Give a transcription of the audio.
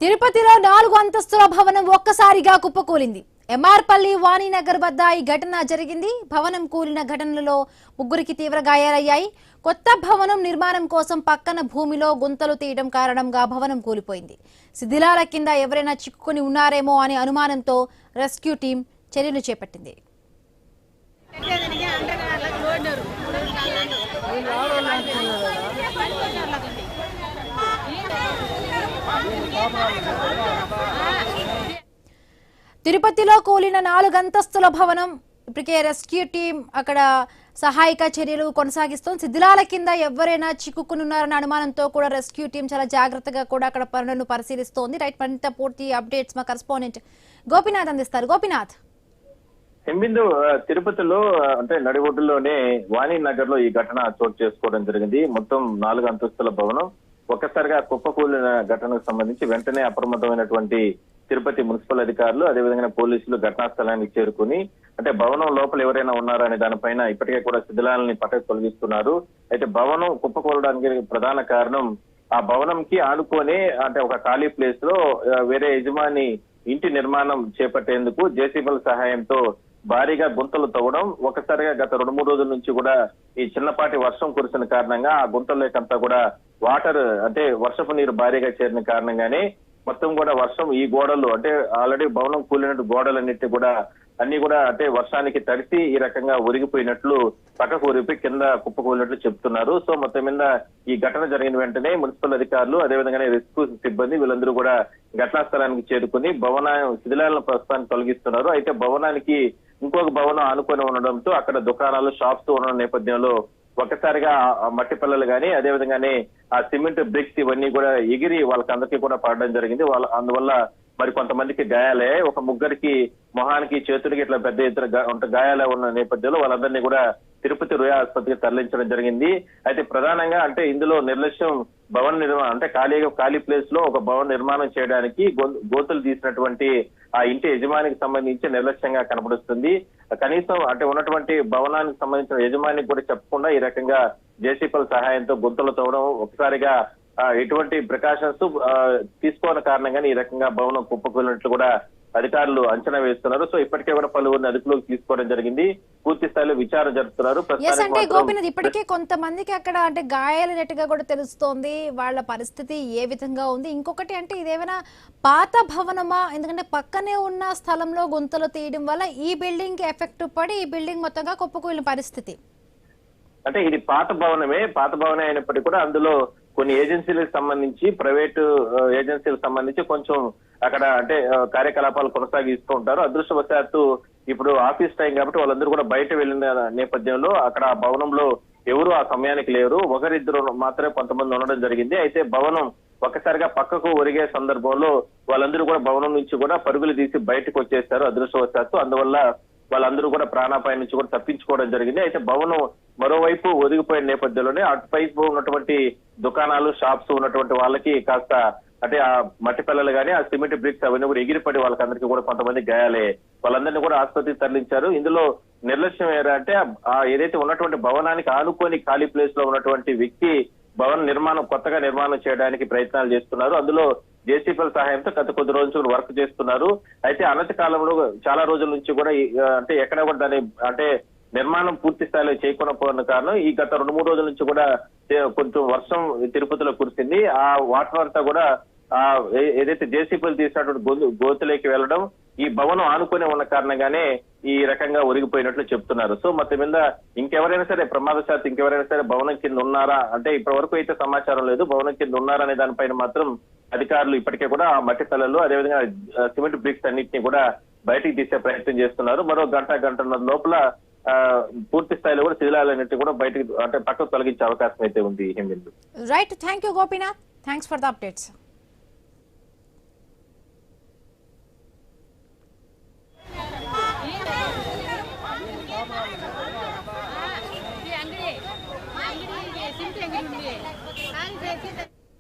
తిరుపతిలో 4 అంతస్తుల భవనం ఒక్కసారిగా కుప్పకూలింది. ఎంఆర్పల్లి వాణినగర్ వద్ద ఈ ఘటన జరిగింది. భవనం కూలిన ఘటనలో ముగ్గురికి తీవ్ర గాయాలయ్యాయి. కొత్త భవనం నిర్మాణం కోసం పక్కన భూమిలో గుంతలు తీయడం కారణంగా భవనం కూలిపోయింది. శిథిలాల కింద ఎవరైనా చిక్కుకొని ఉన్నారేమో అనే అనుమానంతో రెస్క్యూ టీం చర్యలు చేపట్టింది. తిరుపతిలో కూలిన 4 అంతస్తుల భవనం ఇప్పటికే రెస్క్యూ టీం అక్కడ సహాయక చర్యలు కొనసాగిస్తోంది. శిథిలాల కింద ఎవరైనా చిక్కుకున్నారన్న అనుమానంతో కూడా రెస్క్యూ టీం చాలా జాగ్రత్తగా కూడా అక్కడ పనులను పరిశీలిస్తోంది. రైట్, మరింత పూర్తి అప్డేట్స్ మా కరెస్పాండెంట్ గోపినాథ్ అందిస్తారు. గోపినాథ్, బిందు తిరుపతిలో అంటే నడిబొడ్డులోనే వాణినగర్ లో ఈ ఘటన చోటు చేసుకోవడం జరిగింది. మొత్తం 4 అంతస్తుల భవనం ఒక్కసారిగా కుప్పకూలిన ఘటనకు సంబంధించి వెంటనే అప్రమత్తమైనటువంటి తిరుపతి మున్సిపల్ అధికారులు అదేవిధంగా పోలీసులు ఘటనా స్థలానికి చేరుకుని అంటే భవనం లోపల ఎవరైనా ఉన్నారా అనే దానిపైన ఇప్పటికే కూడా శిథిలాలని పక్కకు తొలగిస్తున్నారు. అయితే భవనం కుప్పకూలడానికి ప్రధాన కారణం ఆ భవనంకి ఆనుకొని అంటే ఒక ఖాళీ ప్లేస్ లో వేరే యజమాని ఇంటి నిర్మాణం చేపట్టేందుకు జేసీబీల సహాయంతో భారీగా గుంతలు తవ్వడం. ఒకసారిగా గత 2-3 రోజుల నుంచి కూడా ఈ చిన్నపాటి వర్షం కురిసిన కారణంగా ఆ గుంతల్లోకంతా కూడా వాటర్ అంటే వర్షపు నీరు భారీగా చేరిన కారణంగానే మొత్తం కూడా వర్షం ఈ గోడలు అంటే ఆల్రెడీ భవనం కూలినట్టు గోడలన్నిటి కూడా అన్ని కూడా అంటే వర్షానికి తడిసి ఈ రకంగా ఒరిగిపోయినట్లు పక్కకు ఒరిగిపోయి కింద కుప్పకూలినట్లు చెప్తున్నారు. సో మొత్తం మీద ఈ ఘటన జరిగిన వెంటనే మున్సిపల్ అధికారులు అదేవిధంగానే రెస్క్యూ సిబ్బంది వీళ్ళందరూ కూడా ఘటనా స్థలానికి చేరుకుని శిథిలాలను ప్రస్తుతానికి తొలగిస్తున్నారు. అయితే భవనానికి ఇంకొక భవనం ఆనుకొని ఉండడంతో అక్కడ దుకాణాలు షాప్స్ ఉన్న నేపథ్యంలో ఒక్కసారిగా మట్టి పిల్లలు కానీ అదేవిధంగానే ఆ సిమెంట్ బ్రిక్స్ ఇవన్నీ కూడా ఎగిరి వాళ్ళకందరికీ కూడా పడడం జరిగింది. అందువల్ల మరి కొంతమందికి గాయాలయ్యాయి. ఒక ముగ్గురికి మొహానికి చేతులకి ఇట్లా పెద్ద ఎత్తున గాయాలు ఉన్న నేపథ్యంలో వాళ్ళందరినీ కూడా తిరుపతి రుయా ఆసుపత్రికి తరలించడం జరిగింది. అయితే ప్రధానంగా అంటే ఇందులో నిర్లక్ష్యం భవన నిర్మాణం అంటే ఖాళీ ప్లేస్ లో ఒక భవన నిర్మాణం చేయడానికి గోతులు తీసినటువంటి ఆ ఇంటి యజమానికి సంబంధించి నిర్లక్ష్యంగా కనబడుస్తుంది. కనీసం అంటే ఉన్నటువంటి భవనానికి సంబంధించిన యజమానికి కూడా చెప్పకుండా ఈ రకంగా జేసీబీల సహాయంతో గుంతలు తవ్వడం ఒకసారిగా ఎటువంటి ప్రికాషన్స్ తీసుకోని కారణంగానే ఈ రకంగా భవనం కుప్పకూలినట్లు కూడా అధికారులు అంచనా వేస్తున్నారు. సో ఇప్పటికే కూడా పలువురిని అదుపులోకి తీసుకోవడం జరిగింది. పూర్తి స్థాయిలో విచారణ జరుపుతున్నారు. అంటే గోపినాథ్, ఇప్పటికే కొంతమందికి అక్కడ అంటే గాయాలైనట్టుగా కూడా తెలుస్తోంది. వాళ్ళ పరిస్థితి ఏ విధంగా ఉంది? ఇంకొకటి అంటే ఇదేమైనా పాత భవనమా? ఎందుకంటే పక్కనే ఉన్న స్థలంలో గుంతలు తీయడం వల్ల ఈ బిల్డింగ్ కి ఎఫెక్ట్ పడి ఈ బిల్డింగ్ మొత్తంగా కుప్పకూలిన పరిస్థితి. అంటే ఇది పాత భవనమే అయినప్పటికీ కూడా అందులో కొన్ని ఏజెన్సీలకు సంబంధించి ప్రైవేటు ఏజెన్సీలకు సంబంధించి కొంచెం అక్కడ అంటే కార్యకలాపాలు కొనసాగిస్తూ ఉంటారు. అదృష్టవశాత్తు ఇప్పుడు ఆఫీస్ టైం కాబట్టి వాళ్ళందరూ కూడా బయట వెళ్ళిన నేపథ్యంలో అక్కడ ఆ భవనంలో ఎవరు ఆ సమయానికి లేరు. ఒకరిద్దరు మాత్రమే కొంతమంది ఉండడం జరిగింది. అయితే భవనం ఒక్కసారిగా పక్కకు ఒరిగే సందర్భంలో వాళ్ళందరూ కూడా భవనం నుంచి కూడా పరుగులు తీసి బయటకు వచ్చేస్తారు అదృష్టవశాత్తు. అందువల్ల వాళ్ళందరూ కూడా ప్రాణాపాయం నుంచి కూడా తప్పించుకోవడం జరిగింది. అయితే భవనం మరోవైపు ఒదిగిపోయిన నేపథ్యంలోనే అటువైపు ఉన్నటువంటి దుకాణాలు షాప్స్ ఉన్నటువంటి వాళ్ళకి కాస్త అంటే ఆ మట్టి పిల్లలు కానీ ఆ సిమెంట్ బ్రిక్స్ అవన్నీ కూడా ఎగిరిపడి వాళ్ళకందరికీ కూడా కొంతమంది గాయాలే. వాళ్ళందరినీ కూడా ఆసుపత్రికి తరలించారు. ఇందులో నిర్లక్ష్యం ఏంటంటే ఏదైతే ఉన్నటువంటి భవనానికి ఆనుకొని ఖాళీ ప్లేస్ లో ఉన్నటువంటి వ్యక్తి భవన కొత్తగా నిర్మాణం చేయడానికి ప్రయత్నాలు చేస్తున్నారు. అందులో జేసీబీల సహాయంతో గత కొద్ది రోజులు వర్క్ చేస్తున్నారు. అయితే అనతి కాలంలో చాలా రోజుల నుంచి కూడా అంటే ఎక్కడ కూడా దాని అంటే నిర్మాణం పూర్తి స్థాయిలో చేయకపోవడం కారణం ఈ గత 2-3 రోజుల నుంచి కూడా కొంచెం వర్షం తిరుపతిలో కురిసింది. ఆ వాటర్ అంతా కూడా ఏదైతే జేసీబీలు తీసినటువంటి గోతులోకి వెళ్ళడం ఈ భవనం ఆనుకొని ఉన్న కారణంగానే ఈ రకంగా ఒరిగిపోయినట్లు చెప్తున్నారు. సో మొత్తం మీద ఇంకెవరైనా సరే ప్రమాదశాత్తు ఇంకెవరైనా సరే భవనం కింద ఉన్నారా అంటే ఇప్పటి వరకు అయితే సమాచారం లేదు. భవనం కింద ఉన్నారా అనే దానిపైన మాత్రం అధికారులు ఇప్పటికే కూడా ఆ మట్టి తలలు అదేవిధంగా సిమెంట్ బ్రిక్స్ అన్నింటినీ కూడా బయటికి తీసే ప్రయత్నం చేస్తున్నారు. మరో గంటన్నర లోపల పూర్తి స్థాయిలో కూడా శిథిలాలన్నింటినీ కూడా బయటికి అంటే పక్కకు తొలగించే అవకాశం అయితే ఉంది. Right, thank you Gopinath, thanks for the updates.